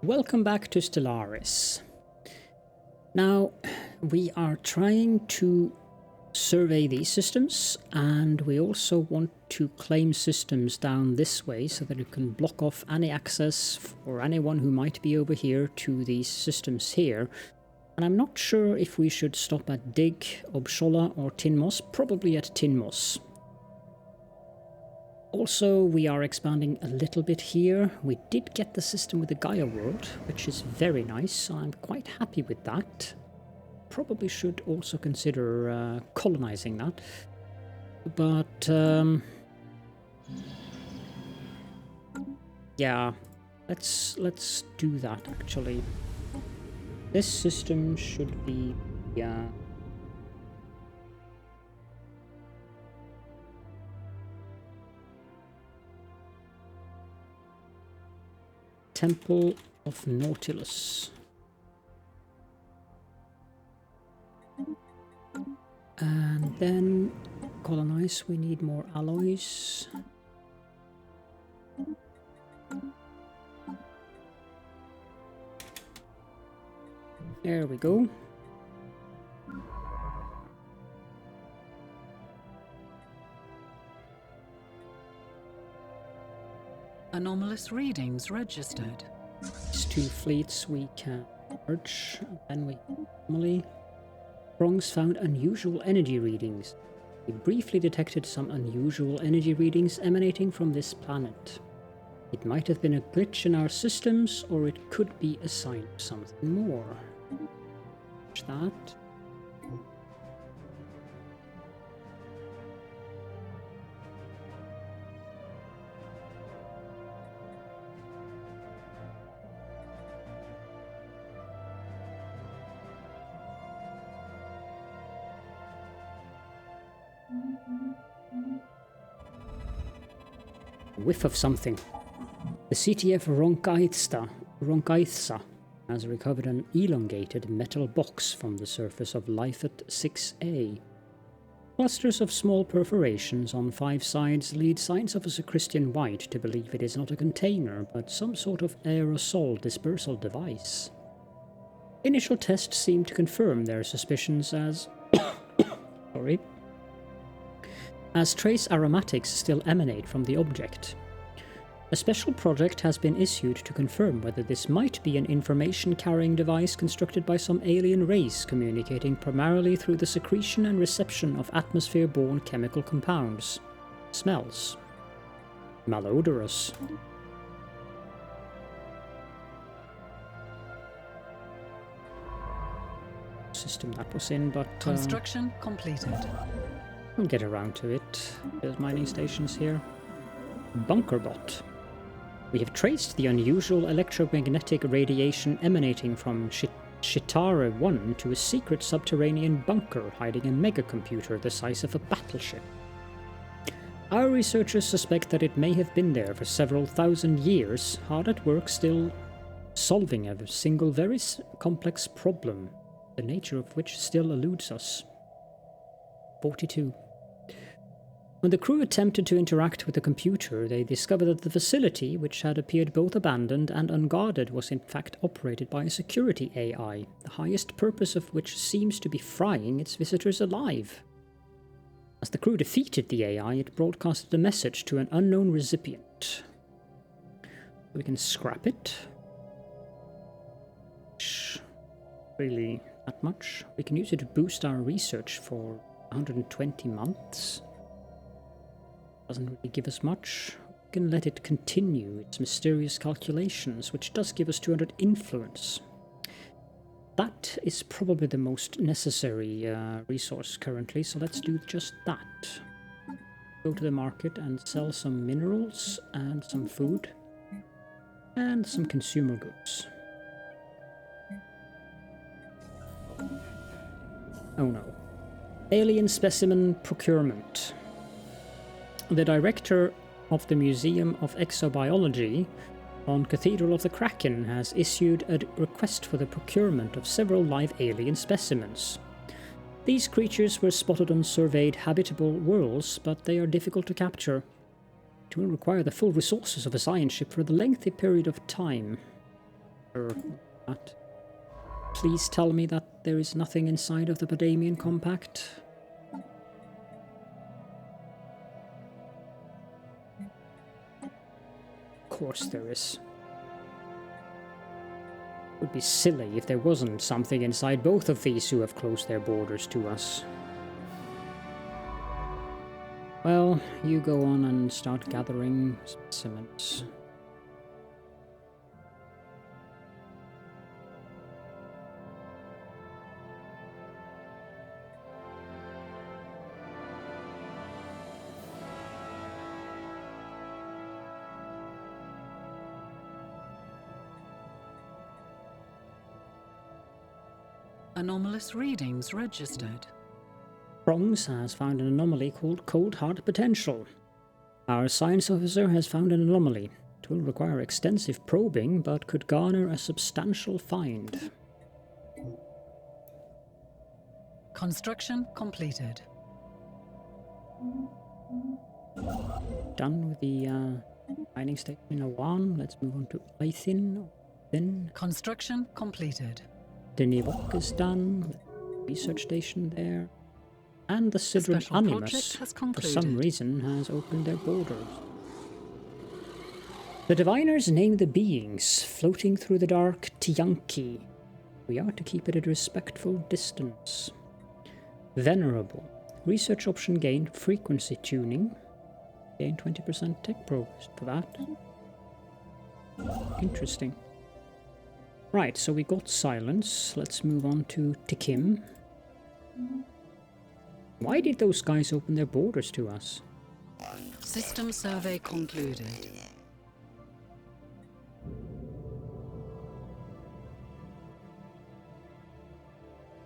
Welcome back to Stellaris. Now, we are trying to survey these systems, and we also want to claim systems down this way so that it can block off any access for anyone who might be over here to these systems here. And I'm not sure if we should stop at Dig, Obshola or Tinmos, probably at Tinmos. Also, we are expanding a little bit here. We did get the system with the Gaia world, which is very nice, so I'm quite happy with that. Probably should also consider colonizing that. But, yeah, let's do that, actually. This system should be, yeah. Temple of Nautilus. And then colonize, we need more alloys. There we go. Anomalous readings registered. These two fleets we can merge, and then we normally. Bronx found unusual energy readings. We briefly detected some unusual energy readings emanating from this planet. It might have been a glitch in our systems, or it could be a sign of something more. Watch that. Whiff of something. The CTF Ronkaithsa has recovered an elongated metal box from the surface of Leviathans 6A. Clusters of small perforations on 5 sides lead science officer Christian White to believe it is not a container, but some sort of aerosol dispersal device. Initial tests seem to confirm their suspicions as as trace aromatics still emanate from the object. A special project has been issued to confirm whether this might be an information-carrying device constructed by some alien race communicating primarily through the secretion and reception of atmosphere-borne chemical compounds. Smells malodorous. System that was in, but construction completed. We'll get around to it. There's mining stations here. Bunkerbot. We have traced the unusual electromagnetic radiation emanating from Shitara 1 to a secret subterranean bunker hiding a megacomputer the size of a battleship. Our researchers suspect that it may have been there for several thousand years, hard at work still solving a single very complex problem, the nature of which still eludes us. 42. When the crew attempted to interact with the computer, they discovered that the facility, which had appeared both abandoned and unguarded, was in fact operated by a security AI, the highest purpose of which seems to be frying its visitors alive. As the crew defeated the AI, it broadcasted a message to an unknown recipient. We can scrap it. Really that much. We can use it to boost our research for 120 months. Doesn't really give us much. We can let it continue its mysterious calculations, which does give us 200 influence. That is probably the most necessary resource currently, so let's do just that. Go to the market and sell some minerals and some food and some consumer goods. Oh no. Alien Specimen Procurement. The director of the Museum of Exobiology on Cathedral of the Kraken has issued a request for the procurement of several live alien specimens. These creatures were spotted on surveyed habitable worlds, but they are difficult to capture. It will require the full resources of a science ship for a lengthy period of time. Or that. Please tell me that there is nothing inside of the Badamian Compact. Of course there is. It would be silly if there wasn't something inside both of these who have closed their borders to us. Well, you go on and start gathering specimens. Anomalous readings registered. Prongs has found an anomaly called Cold Heart Potential. Our science officer has found an anomaly. It will require extensive probing, but could garner a substantial find. Construction completed. Done with the mining station in Awan. Let's move on to Aithin. Then Construction completed. Denivok is done. Research station there. And the Sidron Special Animus, project has for concluded. some reason, has opened their borders. The diviners name the beings floating through the dark Tiyanki. We are to keep it at a respectful distance. Venerable. Research option gained frequency tuning. Gain 20% tech progress for that. Interesting. Right, so we got silence. Let's move on to Tikim. Why did those guys open their borders to us? System survey concluded.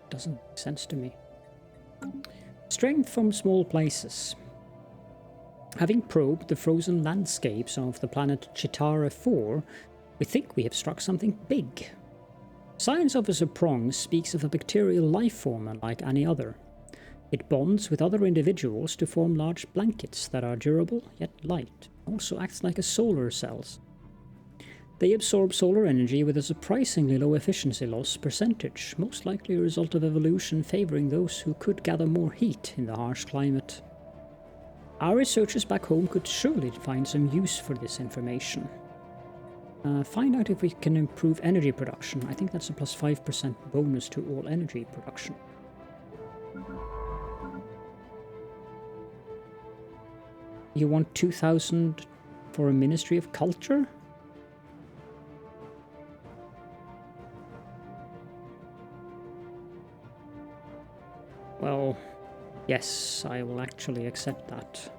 Doesn't make sense to me. Strength from small places. Having probed the frozen landscapes of the planet Chitara 4, we think we have struck something big. Science Officer Prong speaks of a bacterial life form unlike any other. It bonds with other individuals to form large blankets that are durable yet light. Also acts like a solar cells. They absorb solar energy with a surprisingly low efficiency loss percentage, most likely a result of evolution favoring those who could gather more heat in the harsh climate. Our researchers back home could surely find some use for this information. Find out if we can improve energy production. I think that's a plus 5% bonus to all energy production. You want 2,000 for a Ministry of Culture? Well, yes, I will actually accept that.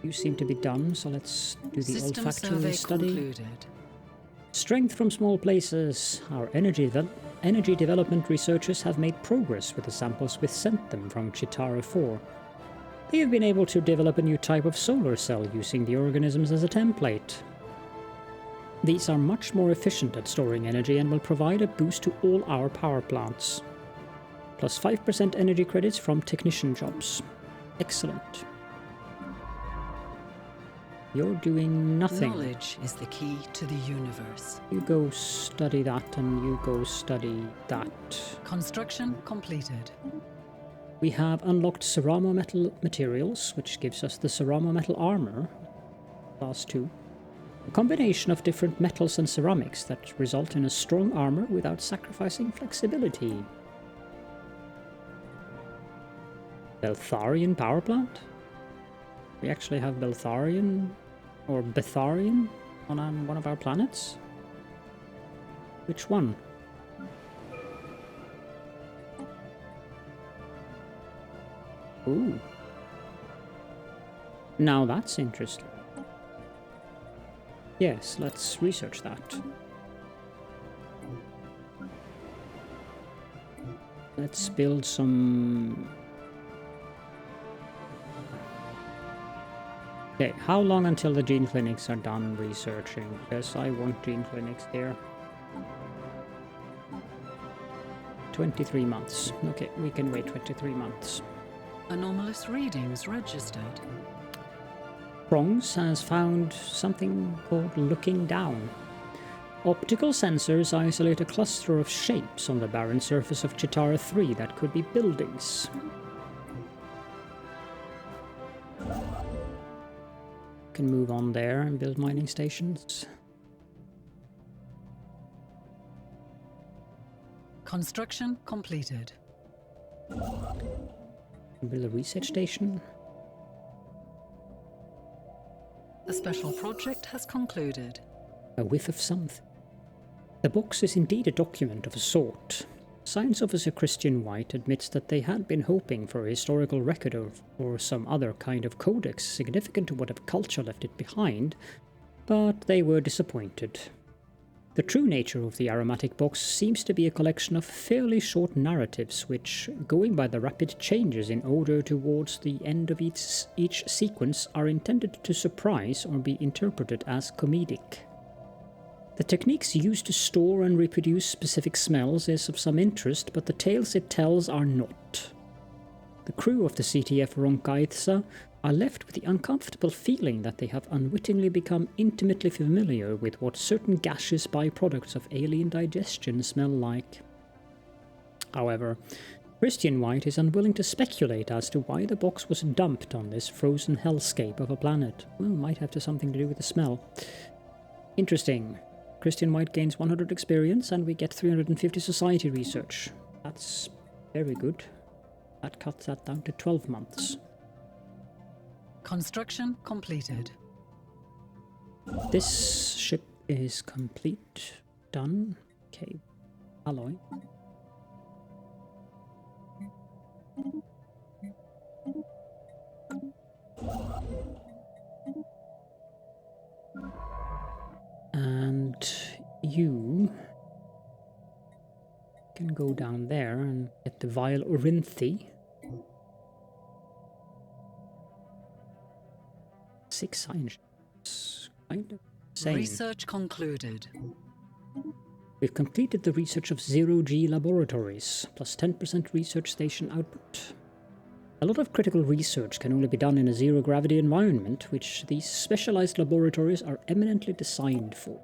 You seem to be done, so let's do the System olfactory survey study. concluded. Strength from small places. Our energy development researchers have made progress with the samples we sent them from Chitara 4. They have been able to develop a new type of solar cell using the organisms as a template. These are much more efficient at storing energy and will provide a boost to all our power plants. Plus 5% energy credits from technician jobs. Excellent. You're doing nothing. Knowledge is the key to the universe. You go study that and you go study that. Construction completed. We have unlocked Ceramo metal materials, which gives us the Ceramo metal armor, class 2. A combination of different metals and ceramics that result in a strong armor without sacrificing flexibility. Beltharian power plant? We actually have Beltharian or Betharian on one of our planets? Which one? Ooh. Now that's interesting. Yes, let's research that. Let's build some... Okay, how long until the gene clinics are done researching? Because I want gene clinics there. 23 months. Okay, we can wait 23 months. Anomalous readings registered. Prongs has found something called looking down. Optical sensors isolate a cluster of shapes on the barren surface of Chitara 3 that could be buildings. Can move on there and build mining stations. Construction completed. Build a research station. The special project has concluded. A whiff of something. The box is indeed a document of a sort. Science officer Christian White admits that they had been hoping for a historical record or some other kind of codex significant to whatever culture left it behind, but they were disappointed. The true nature of the aromatic box seems to be a collection of fairly short narratives which, going by the rapid changes in order towards the end of each sequence, are intended to surprise or be interpreted as comedic. The techniques used to store and reproduce specific smells is of some interest, but the tales it tells are not. The crew of the CTF Ronkaitsa are left with the uncomfortable feeling that they have unwittingly become intimately familiar with what certain gaseous byproducts of alien digestion smell like. However, Christian White is unwilling to speculate as to why the box was dumped on this frozen hellscape of a planet. Well, might have something to do with the smell. Interesting. Christian White gains 100 experience and we get 350 society research. That's very good. That cuts that down to 12 months. Construction completed. This ship is complete. Done. Okay. Alloy. And you can go down there and get the Vile Orinthi. 6 science. Kind of insane. Research concluded. We've completed the research of 0G laboratories, plus 10% research station output. A lot of critical research can only be done in a zero-gravity environment, which these specialized laboratories are eminently designed for.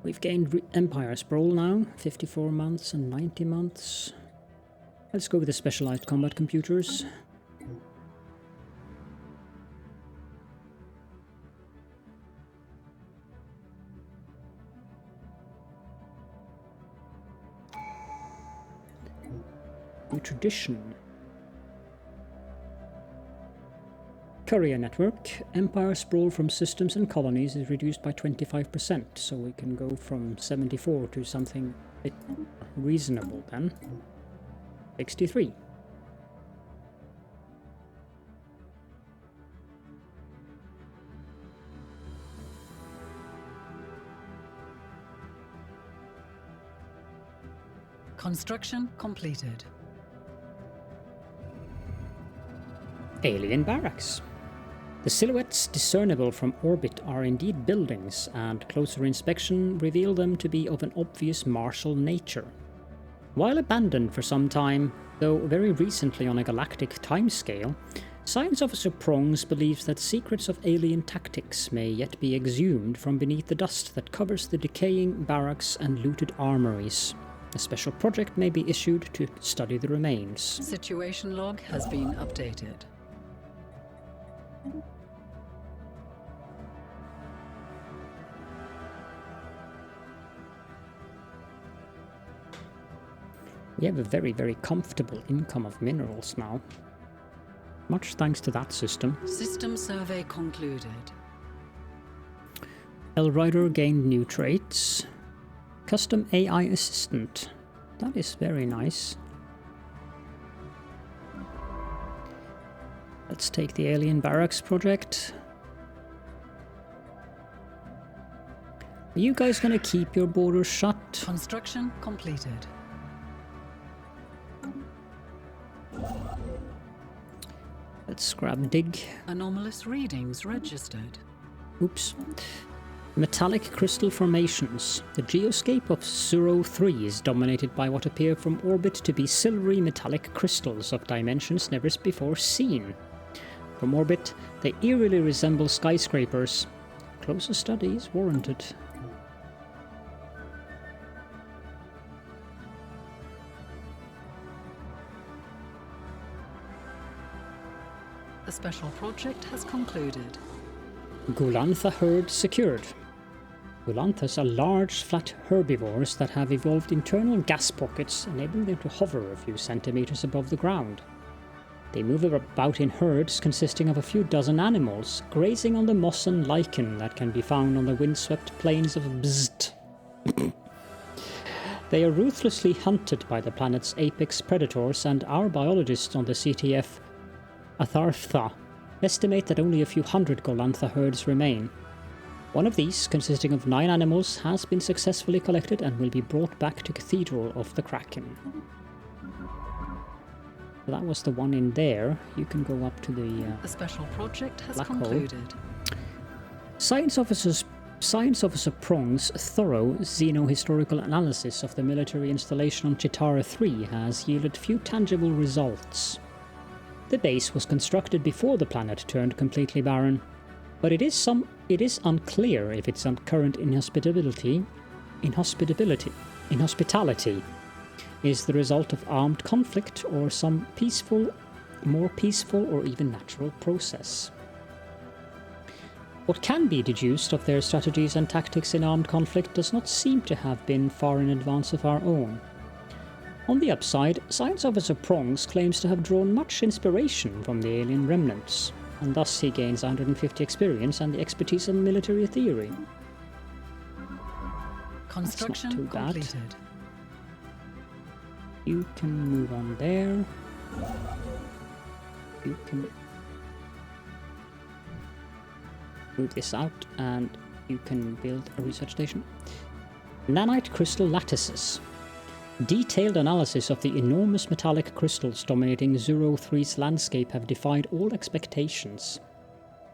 We've gained Empire Sprawl now, 54 months and 90 months. Let's go with the specialized combat computers. New tradition. Courier network. Empire sprawl from systems and colonies is reduced by 25%, so we can go from 74 to something a bit reasonable then. 63. Construction completed. Alien barracks. The silhouettes discernible from orbit are indeed buildings, and closer inspection reveal them to be of an obvious martial nature. While abandoned for some time, though very recently on a galactic timescale, Science Officer Prongs believes that secrets of alien tactics may yet be exhumed from beneath the dust that covers the decaying barracks and looted armories. A special project may be issued to study the remains. Situation log has been updated. We have a very, very comfortable income of minerals now. Much thanks to that system. System survey concluded. Elrider gained new traits. Custom AI assistant. That is very nice. Let's take the alien barracks project. Are you guys gonna keep your borders shut? Construction completed. Let's grab dig. Anomalous readings registered. Oops. Metallic crystal formations. The geoscape of Zero 3 is dominated by what appear from orbit to be silvery metallic crystals of dimensions never before seen. From orbit, they eerily resemble skyscrapers. Closer study is warranted. The special project has concluded. Gulantha herd secured. Gulanthas are large, flat herbivores that have evolved internal gas pockets, enabling them to hover a few centimeters above the ground. They move about in herds consisting of a few dozen animals, grazing on the moss and lichen that can be found on the windswept plains of Bzt. They are ruthlessly hunted by the planet's apex predators, and our biologists on the CTF Athartha estimate that only a few hundred Golantha herds remain. One of these, consisting of 9 animals, has been successfully collected and will be brought back to Cathedral of the Kraken. That was the one in there. You can go up to The special project has black hole. concluded. Science Officer Prong's thorough xenohistorical analysis of the military installation on Chitara 3 has yielded few tangible results. The base was constructed before the planet turned completely barren, but it is unclear if its current inhospitality is the result of armed conflict or some more peaceful or even natural process. What can be deduced of their strategies and tactics in armed conflict does not seem to have been far in advance of our own. On the upside, Science Officer Prongs claims to have drawn much inspiration from the alien remnants, and thus he gains 150 experience and the expertise in military theory. Construction That's not too bad. completed. You can move on there. You can move this out, and you can build a research station. Nanite crystal lattices. Detailed analysis of the enormous metallic crystals dominating Zero 3's landscape have defied all expectations.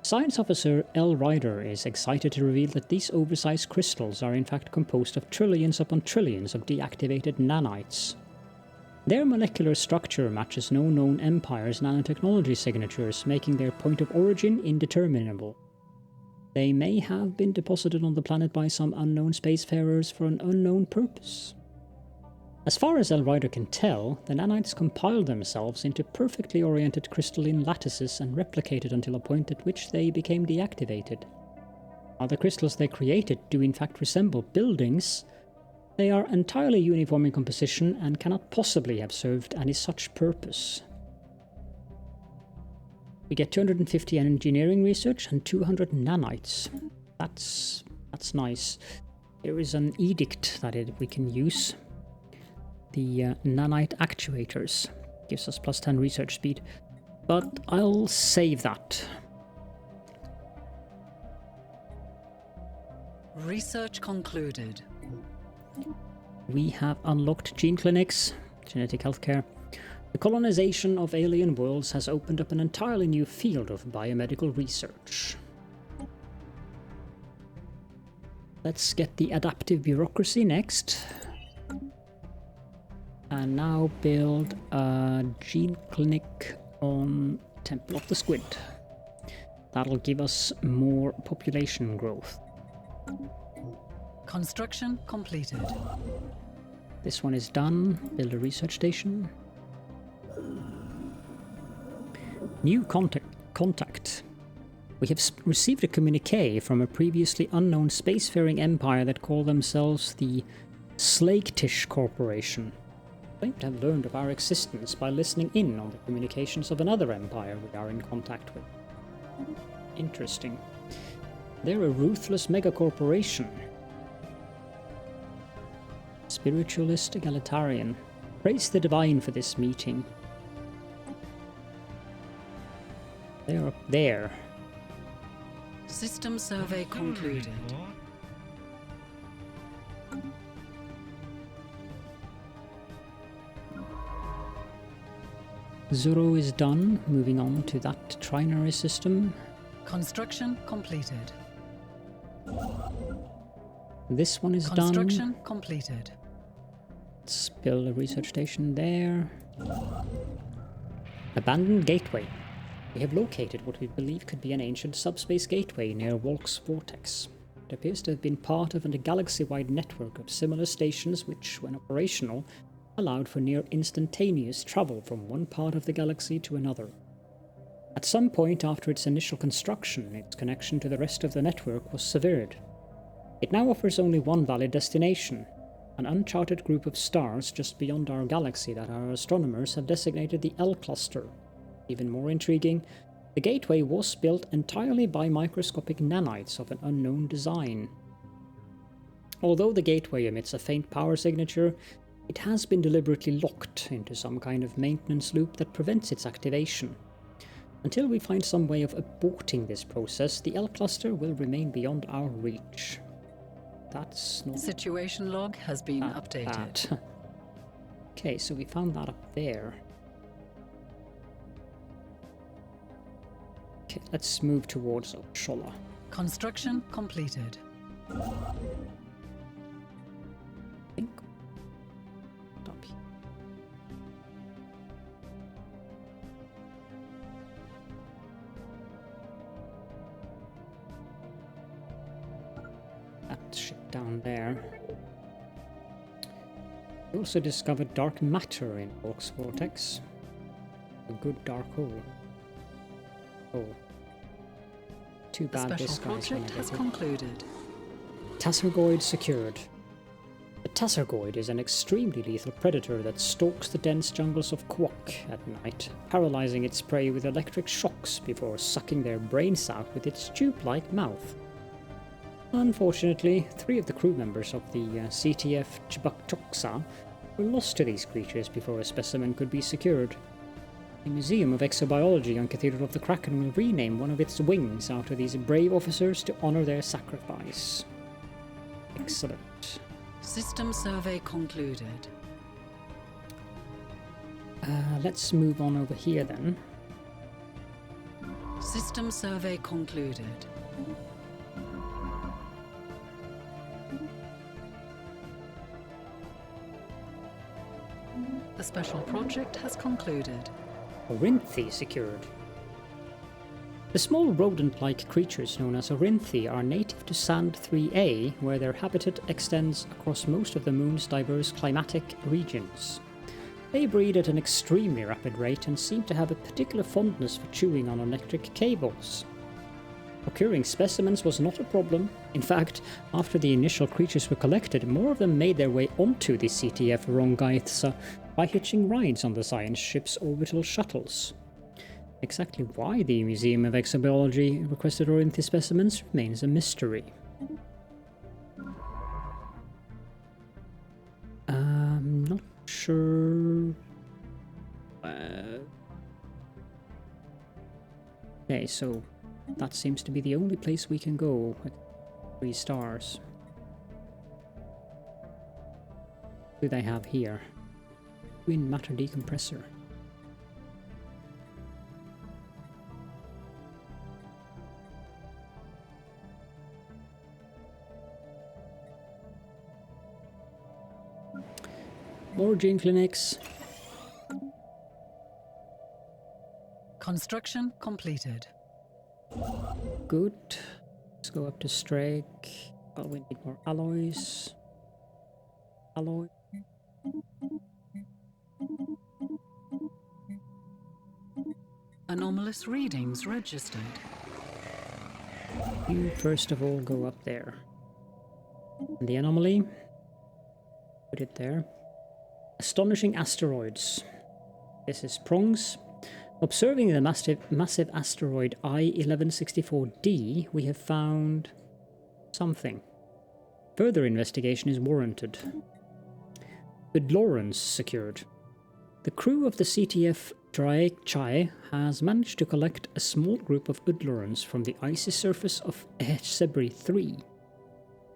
Science Officer L. Ryder is excited to reveal that these oversized crystals are in fact composed of trillions upon trillions of deactivated nanites. Their molecular structure matches no known empire's nanotechnology signatures, making their point of origin indeterminable. They may have been deposited on the planet by some unknown spacefarers for an unknown purpose. As far as L. Ryder can tell, the nanites compiled themselves into perfectly oriented crystalline lattices and replicated until a point at which they became deactivated. While the crystals they created do in fact resemble buildings, they are entirely uniform in composition and cannot possibly have served any such purpose. We get 250 engineering research and 200 nanites. That's nice. There is an edict that we can use. The nanite actuators gives us plus 10 research speed, but I'll save that. Research concluded. We have unlocked gene clinics, genetic healthcare. The colonization of alien worlds has opened up an entirely new field of biomedical research. Let's get the adaptive bureaucracy next. And now build a gene clinic on Temple of the Squid. That'll give us more population growth. Construction completed. This one is done. Build a research station. New contact. We have received a communique from a previously unknown spacefaring empire that call themselves the Slagtish Corporation. Claim to have learned of our existence by listening in on the communications of another empire we are in contact with. Interesting. They're a ruthless megacorporation. Spiritualist Egalitarian. Praise the divine for this meeting. They're up there. System survey concluded. Zoro is done. Moving on to that trinary system. Construction completed. This one is done. Construction completed. Let's build a research station there. Abandoned gateway. We have located what we believe could be an ancient subspace gateway near Volk's vortex. It appears to have been part of a galaxy-wide network of similar stations which, when operational, allowed for near instantaneous travel from one part of the galaxy to another. At some point after its initial construction, its connection to the rest of the network was severed. It now offers only one valid destination, an uncharted group of stars just beyond our galaxy that our astronomers have designated the L Cluster. Even more intriguing, the gateway was built entirely by microscopic nanites of an unknown design. Although the gateway emits a faint power signature, it has been deliberately locked into some kind of maintenance loop that prevents its activation. Until we find some way of aborting this process, the L Cluster will remain beyond our reach. That's not... Situation log has been updated. Bad. Okay, so we found that up there. Okay, let's move towards Shola. Construction completed. I think. Up here. That ship down there. We also discovered dark matter in Volk's vortex. A good dark hole. Oh. Too bad this Special guy's project has concluded. Tassergoid secured. A Tassergoid is an extremely lethal predator that stalks the dense jungles of Quok at night, paralyzing its prey with electric shocks before sucking their brains out with its tube-like mouth. Unfortunately, 3 of the crew members of the CTF Chibakchoksa were lost to these creatures before a specimen could be secured. The Museum of Exobiology on Cathedral of the Kraken will rename one of its wings after these brave officers to honor their sacrifice. Excellent. System survey concluded. Let's move on over here then. System survey concluded. The special project has concluded. Orinthi secured. The small rodent-like creatures known as Orinthi are native to Sand 3A, where their habitat extends across most of the moon's diverse climatic regions. They breed at an extremely rapid rate and seem to have a particular fondness for chewing on electric cables. Procuring specimens was not a problem. In fact, after the initial creatures were collected, more of them made their way onto the CTF Rongaitsa by hitching rides on the science ship's orbital shuttles. Exactly why the Museum of Exobiology requested Orinthi specimens remains a mystery. Not sure... Okay, so that seems to be the only place we can go with 3 stars. What do they have here? Twin matter decompressor. More gene clinics. Construction completed. Good. Let's go up to Strake. Oh, we need more alloys. Alloy. Anomalous readings registered. You first of all go up there. And the anomaly. Put it there. Astonishing asteroids. This is prongs. Observing the massive asteroid I-1164D, we have found something. Further investigation is warranted. Udlorans secured. The crew of the CTF Daikael has managed to collect a small group of Udlorans from the icy surface of Sebri 3.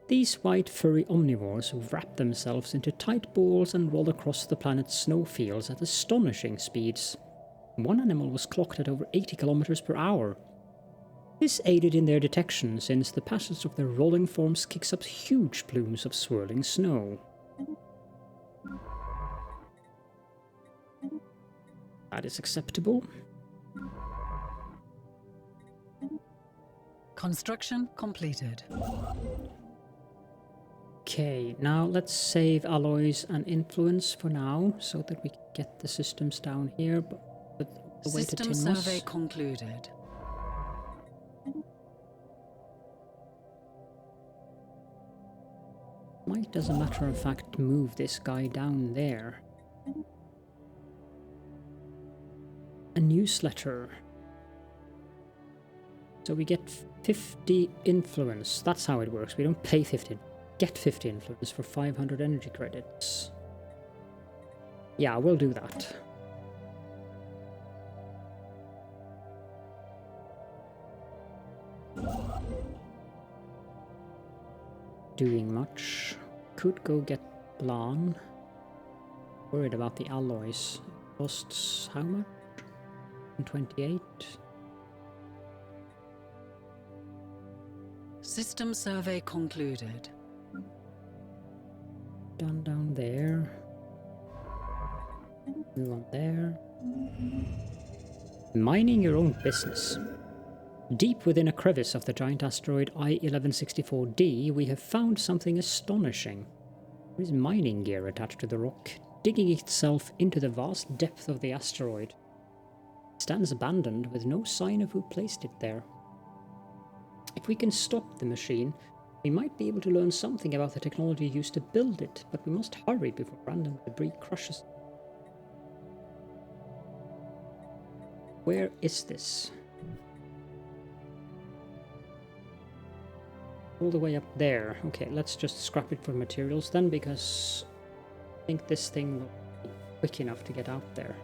These white furry omnivores wrap themselves into tight balls and roll across the planet's snowfields at astonishing speeds. One animal was clocked at over 80 kilometers per hour. This aided in their detection, since the passage of their rolling forms kicks up huge plumes of swirling snow. That is acceptable. Construction completed. Okay, now let's save alloys and influence for now, so that we can get the systems down here. But the way to System Tinmos. survey concluded. Might, as a matter of fact, move this guy down there. A newsletter. So we get 50 influence. That's how it works. We don't pay 50. Get 50 influence for 500 energy credits. Yeah, we'll do that. Doing much. Could go get Blan. Worried about the alloys. Costs how much? 28. System survey concluded. Done down there. Move on there. Mining your own business. Deep within a crevice of the giant asteroid I-1164D, we have found something astonishing. There is mining gear attached to the rock, digging itself into the vast depth of the asteroid. It stands abandoned, with no sign of who placed it there. If we can stop the machine, we might be able to learn something about the technology used to build it, but we must hurry before random debris crushes it. Where is this? All the way up there. Okay, let's just scrap it for materials then, because I think this thing will be quick enough to get out there.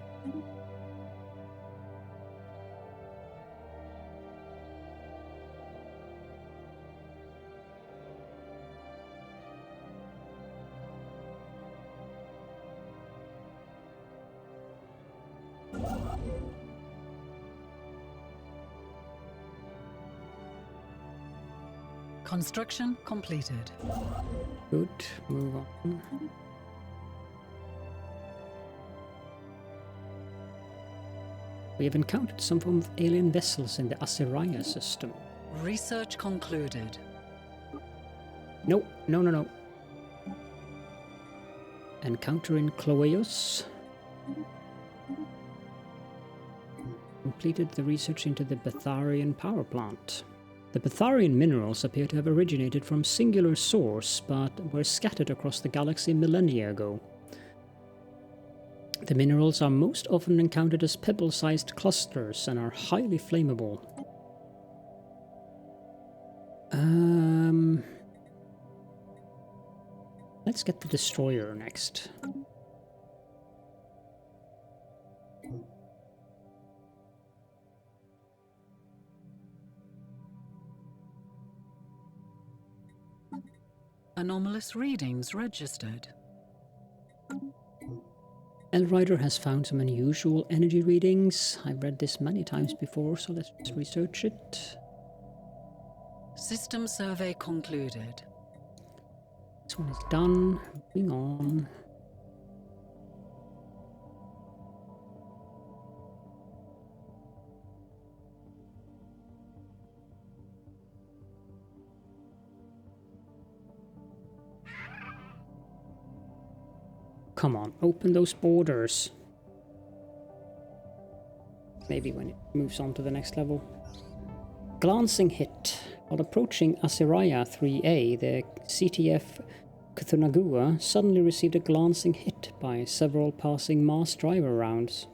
Construction completed. Good, move on. We have encountered some form of alien vessels in the Assyria system. Research concluded. No. Encountering Chloeus. Completed the research into the Betharian power plant. The Betharian minerals appear to have originated from singular source, but were scattered across the galaxy millennia ago. The minerals are most often encountered as pebble-sized clusters and are highly flammable. Let's get the destroyer next. Anomalous readings registered. Elrider has found some unusual energy readings. I've read this many times before, so let's just research it. System survey concluded. This one is done. Moving on. Come on, open those borders. Maybe when it moves on to the next level. Glancing hit. While approaching Assyria 3A, the CTF Cthulhu suddenly received a glancing hit by several passing Mars driver rounds.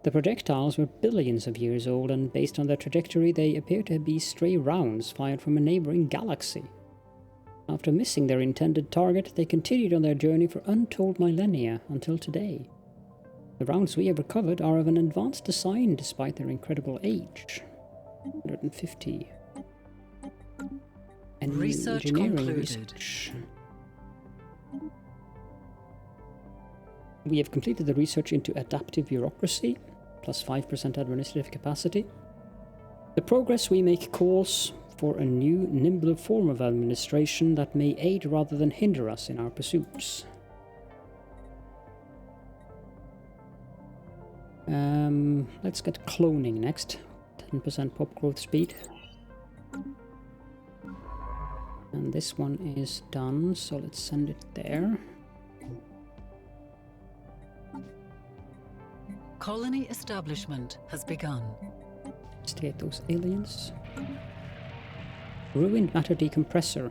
The projectiles were billions of years old, and based on their trajectory, they appear to be stray rounds fired from a neighboring galaxy. After missing their intended target, they continued on their journey for untold millennia until today. The rounds we have recovered are of an advanced design despite their incredible age. 150. And Research concluded. Research. We have completed the research into adaptive bureaucracy, plus 5% administrative capacity. The progress we make calls for a new, nimbler form of administration that may aid rather than hinder us in our pursuits. Let's get cloning next. 10% pop growth speed. And this one is done, so let's send it there. Colony establishment has begun. State those aliens. Ruined matter decompressor.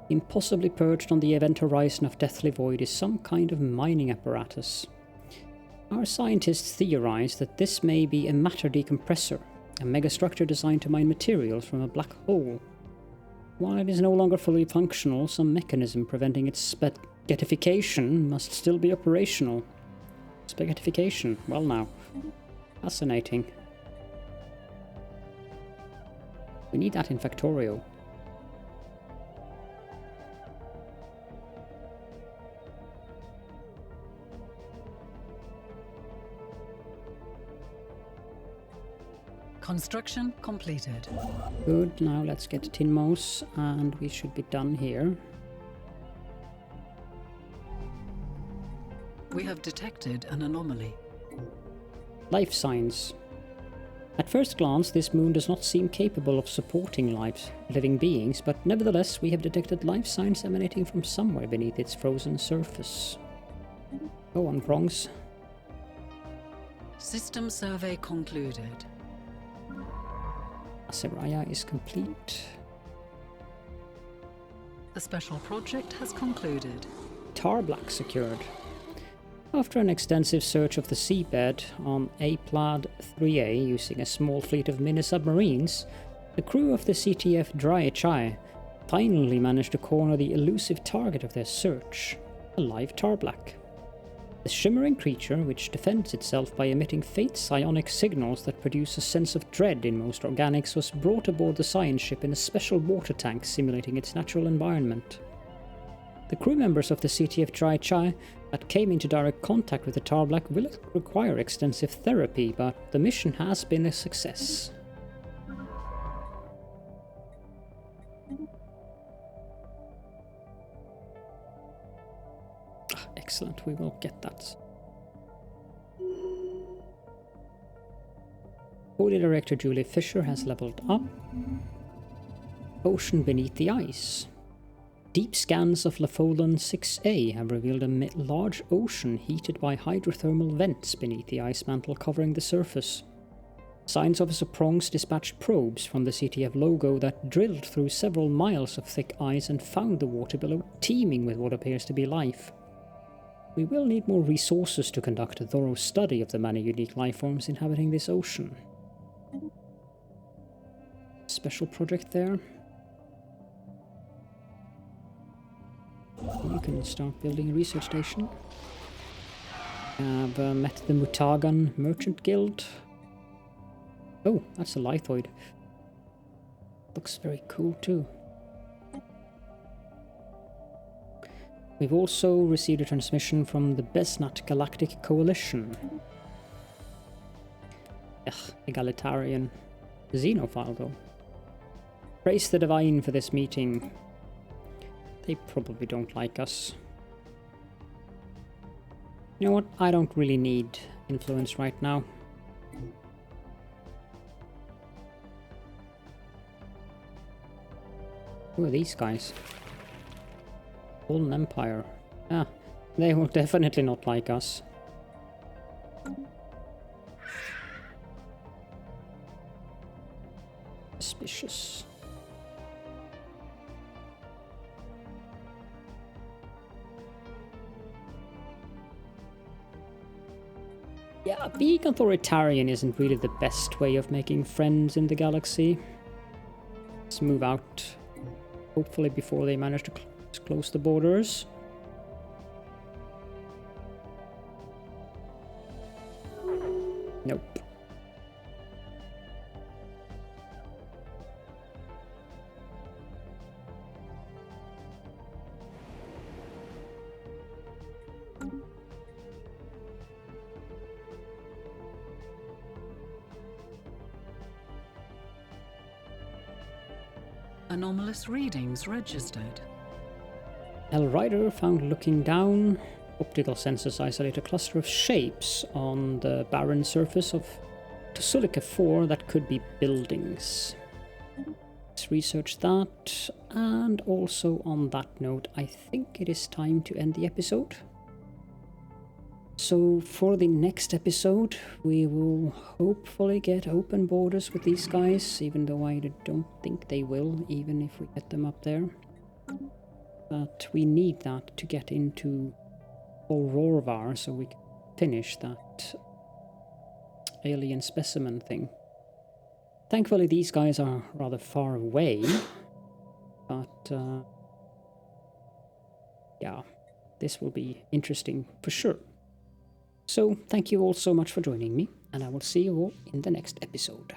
Impossibly perched on the event horizon of Deathly Void is some kind of mining apparatus. Our scientists theorize that this may be a matter decompressor, a megastructure designed to mine materials from a black hole. While it is no longer fully functional, some mechanism preventing its spaghettification must still be operational. Spaghettification, well now. Fascinating. We need that in Factorio. Construction completed. Good, now let's get Tinmos and we should be done here. We have detected an anomaly. Life signs. At first glance, this moon does not seem capable of supporting living beings, but nevertheless we have detected life signs emanating from somewhere beneath its frozen surface. Go on, Bronx. System survey concluded. Asiraya is complete. The special project has concluded. Tarblack secured. After an extensive search of the seabed on A-Plad 3A using a small fleet of mini-submarines, the crew of the CTF Daikael finally managed to corner the elusive target of their search, a live Tarblack. The shimmering creature, which defends itself by emitting faint psionic signals that produce a sense of dread in most organics, was brought aboard the science ship in a special water tank simulating its natural environment. The crew members of the CTF Daikael that came into direct contact with the Tarblack will require extensive therapy, but the mission has been a success. Excellent, we will get that. Holy Director Julie Fisher has leveled up. Ocean beneath the ice. Deep scans of Lafolan 6A have revealed a large ocean heated by hydrothermal vents beneath the ice mantle covering the surface. Science Officer Prongs dispatched probes from the CTF logo that drilled through several miles of thick ice and found the water below teeming with what appears to be life. We will need more resources to conduct a thorough study of the many unique lifeforms inhabiting this ocean. Special project there. You can start building a research station. I've met the Mutagan Merchant Guild. Oh, that's a Lithoid. Looks very cool too. We've also received a transmission from the Besnat Galactic Coalition. Egalitarian. Xenophile though. Praise the Divine for this meeting. They probably don't like us. You know what? I don't really need influence right now. Who are these guys? Fallen Empire. Ah, they will definitely not like us. Suspicious. Yeah, being authoritarian isn't really the best way of making friends in the galaxy. Let's move out, hopefully before they manage to close the borders. Nope. Anomalous readings registered. L Rider found looking down. Optical sensors isolate a cluster of shapes on the barren surface of Tsulica 4 that could be buildings. Let's research that. And also on that note, I think it is time to end the episode. So for the next episode, we will hopefully get open borders with these guys, even though I don't think they will, even if we get them up there. But we need that to get into Aurorvar so we can finish that alien specimen thing. Thankfully these guys are rather far away, but yeah, this will be interesting for sure. So thank you all so much for joining me, and I will see you all in the next episode.